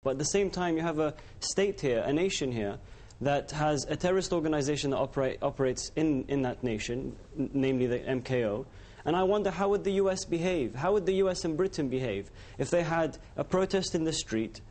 But at the same time, you have a state here, a nation here, that has a terrorist organization that operates in that nation, namely the MKO. And I wonder, how would the US behave? How would the US and Britain behave if they had a protest in the street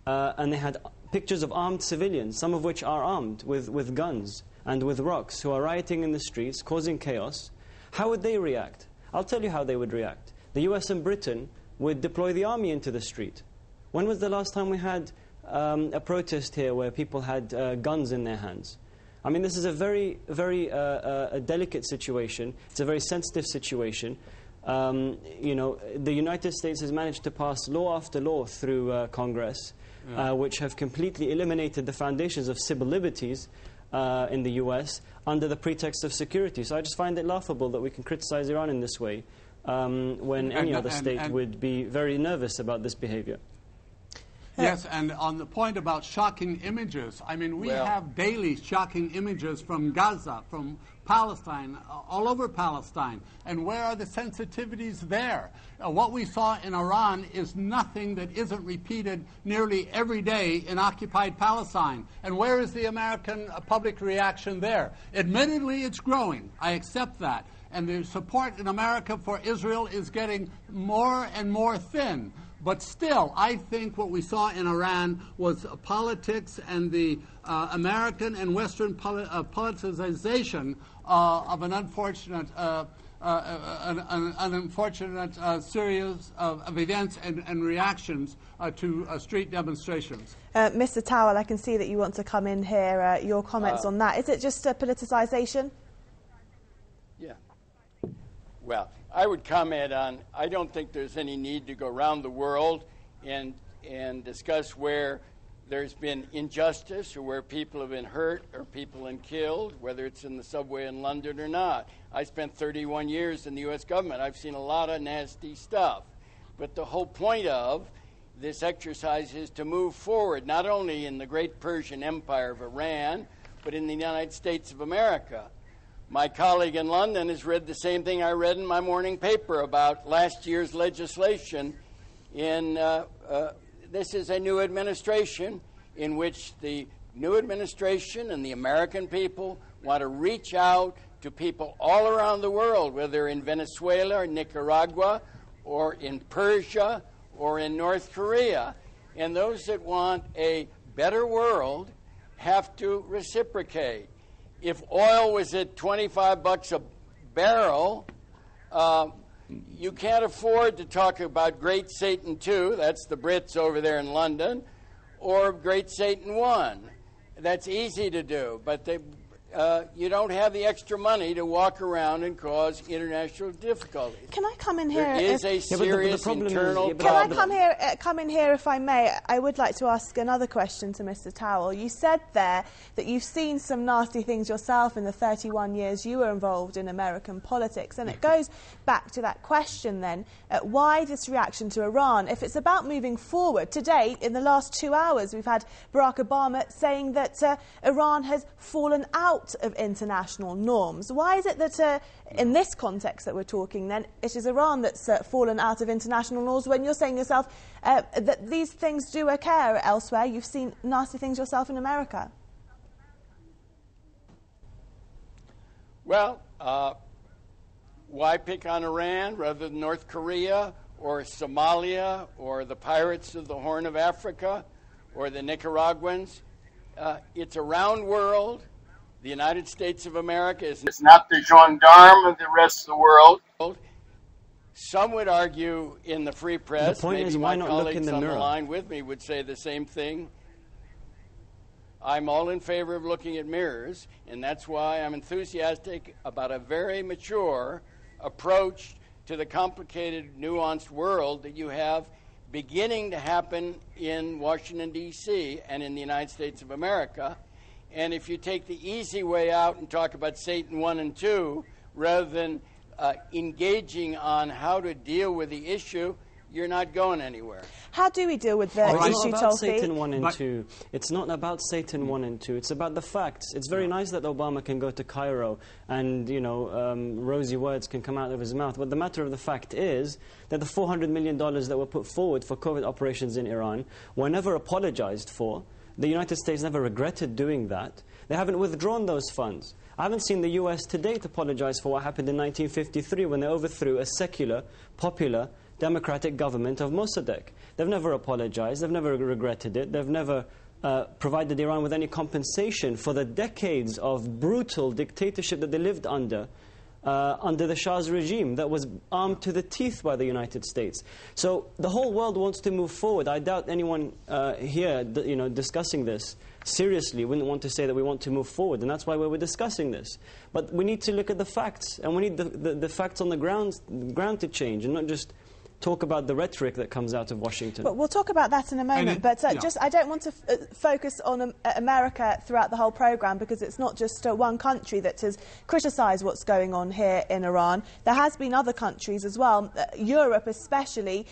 and they had pictures of armed civilians, some of which are armed with guns and with rocks, who are rioting in the streets, causing chaos? How would they react? I'll tell you how they would react. The US and Britain would deploy the army into the street. When was the last time we had a protest here where people had guns in their hands? I mean, this is a very, very a delicate situation. It's a very sensitive situation. You know, the United States has managed to pass law after law through Congress, which have completely eliminated the foundations of civil liberties in the US under the pretext of security. So I just find it laughable that we can criticize Iran in this way when any other state would be very nervous about this behavior. Yes, and on the point about shocking images, I mean, we have daily shocking images from Gaza, from Palestine, all over Palestine. And where are the sensitivities there? What we saw in Iran is nothing that isn't repeated nearly every day in occupied Palestine. And where is the American public reaction there? Admittedly, it's growing. I accept that. And the support in America for Israel is getting more and more thin. But still, I think what we saw in Iran was politics and the American and Western politicization of an unfortunate, series of events and reactions to street demonstrations. Mr. Towell, I can see that you want to come in here. Your comments on that. Is it just a politicization? Yeah. Well, I would comment on, I don't think there's any need to go around the world and discuss where there's been injustice or where people have been hurt or people have been killed, whether it's in the subway in London or not. I spent 31 years in the U.S. government. I've seen a lot of nasty stuff. But the whole point of this exercise is to move forward, not only in the great Persian Empire of Iran, but in the United States of America. My colleague in London has read the same thing I read in my morning paper about last year's legislation. This is a new administration in which the new administration and the American people want to reach out to people all around the world, whether in Venezuela or Nicaragua or in Persia or in North Korea. And those that want a better world have to reciprocate. If oil was at $25 a barrel, you can't afford to talk about Great Satan II, that's the Brits over there in London, or Great Satan I. That's easy to do, but you don't have the extra money to walk around and cause international difficulties. Can I come in here? There is a serious internal problem. Can I come in here, if I may? I would like to ask another question to Mr. Towell. You said there that you've seen some nasty things yourself in the 31 years you were involved in American politics, and it goes back to that question then, why this reaction to Iran? If it's about moving forward, to date, in the last 2 hours, we've had Barack Obama saying that Iran has fallen out of international norms. Why is it that in this context that we're talking then, it is Iran that's fallen out of international norms when you're saying yourself that these things do occur elsewhere? You've seen nasty things yourself in America. Well, why pick on Iran rather than North Korea or Somalia or the pirates of the Horn of Africa or the Nicaraguans? It's a round world. The United States of America is not the gendarme of the rest of the world. Some would argue in the free press, maybe my colleagues on the line with me would say the same thing. I'm all in favor of looking at mirrors, and that's why I'm enthusiastic about a very mature approach to the complicated, nuanced world that you have beginning to happen in Washington, D.C. and in the United States of America. And if you take the easy way out and talk about Satan 1 and 2, rather than engaging on how to deal with the issue, you're not going anywhere. How do we deal with the issue, It's not about Toufic? Satan 1 and 2. It's not about Satan 1 and 2. It's about the facts. It's very nice that Obama can go to Cairo and, rosy words can come out of his mouth. But the matter of the fact is that the $400 million that were put forward for COVID operations in Iran were never apologized for. The United States never regretted doing that. They haven't withdrawn those funds. I haven't seen the US to date apologize for what happened in 1953 when they overthrew a secular, popular, democratic government of Mossadegh. They've never apologized. They've never regretted it. They've never provided Iran with any compensation for the decades of brutal dictatorship that they lived under the Shah's regime that was armed to the teeth by the United States. So the whole world wants to move forward. I doubt anyone here, discussing this seriously wouldn't want to say that we want to move forward, and that's why we're discussing this. But we need to look at the facts, and we need the facts on the ground to change, and not just talk about the rhetoric that comes out of Washington. But we'll talk about that in a moment. I don't want to focus on America throughout the whole programme, because it's not just one country that has criticised what's going on here in Iran. There has been other countries as well, Europe especially,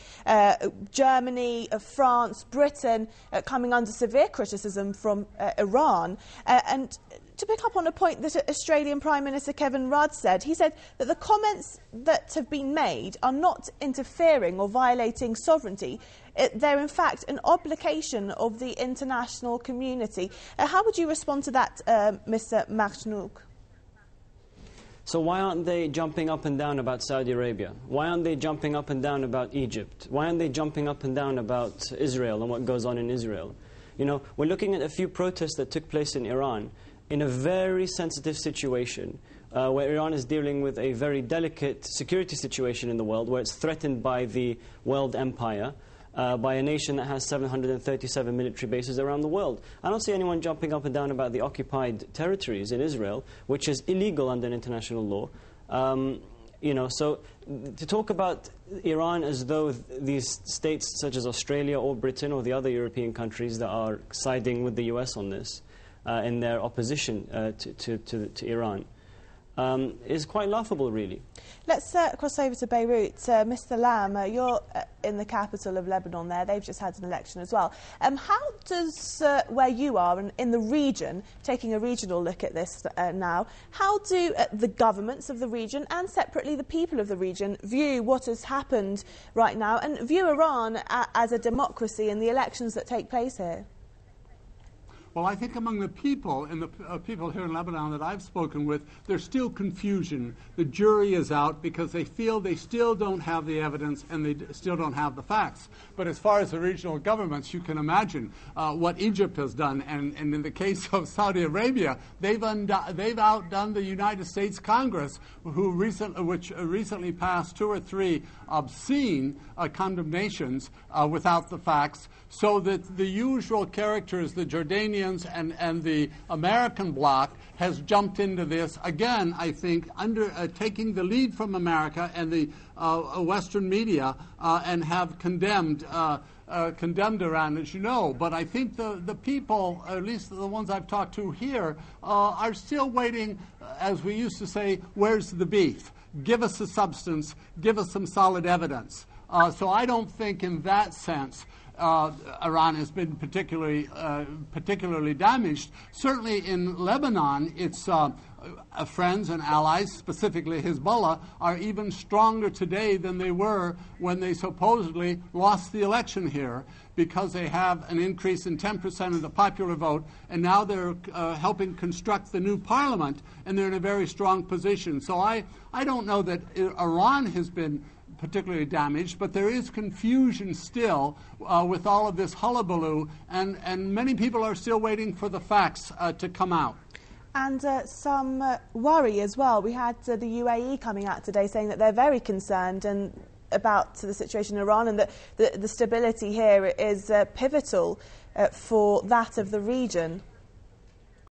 Germany, France, Britain, coming under severe criticism from Iran. And to pick up on a point that Australian Prime Minister Kevin Rudd said, he said that the comments that have been made are not interfering or violating sovereignty. They're in fact an obligation of the international community. How would you respond to that, Mr. Machnouk? So why aren't they jumping up and down about Saudi Arabia? Why aren't they jumping up and down about Egypt? Why aren't they jumping up and down about Israel and what goes on in Israel? We're looking at a few protests that took place in Iran in a very sensitive situation, where Iran is dealing with a very delicate security situation in the world, where it's threatened by the world empire, by a nation that has 737 military bases around the world. I don't see anyone jumping up and down about the occupied territories in Israel, which is illegal under international law. So to talk about Iran as though these states such as Australia or Britain or the other European countries that are siding with the US on this, in their opposition to Iran, is quite laughable, really. Let's cross over to Beirut. Mr. Lamb, you're in the capital of Lebanon there. They've just had an election as well. How does, where you are and in the region, taking a regional look at this now, how do the governments of the region and separately the people of the region view what has happened right now and view Iran as a democracy in the elections that take place here? Well, I think among the people, and the people here in Lebanon that I've spoken with, there's still confusion. The jury is out because they feel they still don't have the evidence and they still don't have the facts. But as far as the regional governments, you can imagine what Egypt has done. And in the case of Saudi Arabia, they've outdone the United States Congress, which recently passed 2 or 3 obscene condemnations without the facts, so that the usual characters, the Jordanians and the American bloc, has jumped into this again. I think taking the lead from America and the Western media, and have condemned Iran, as you know. But I think the people, at least the ones I've talked to here, are still waiting. As we used to say, where's the beef? Give us the substance. Give us some solid evidence. So I don't think, in that sense, Iran has been particularly damaged. Certainly in Lebanon, its friends and allies, specifically Hezbollah, are even stronger today than they were when they supposedly lost the election here, because they have an increase in 10% of the popular vote, and now they're helping construct the new parliament, and they're in a very strong position. So I don't know that Iran has been particularly damaged, but there is confusion still with all of this hullabaloo, and many people are still waiting for the facts to come out. And some worry as well. We had the UAE coming out today saying that they're very concerned about the situation in Iran, and that the stability here is pivotal for that of the region.